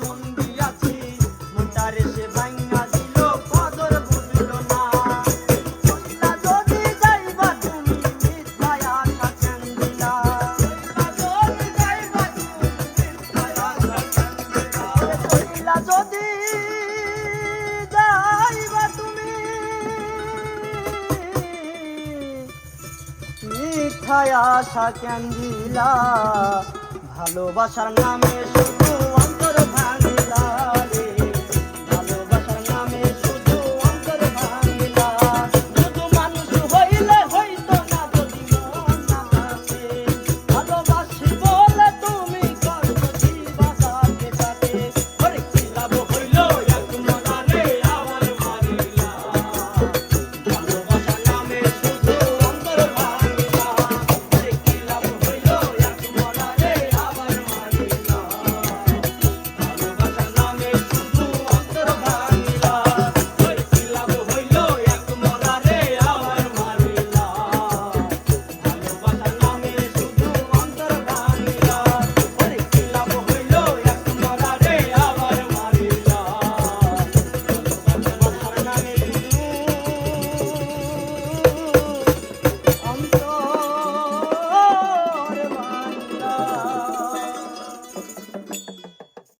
মন দিয়াছি মনটারে সে ভাঙা দিল কদর বুঝল না কইলা যদি যাইবা তুমি মিথ্যায় আশা কেন দিলা কইলা যদি যাইবা তুমি মিথ্যায় আশা কেন দিলা ভালোবাসার নামে শুধু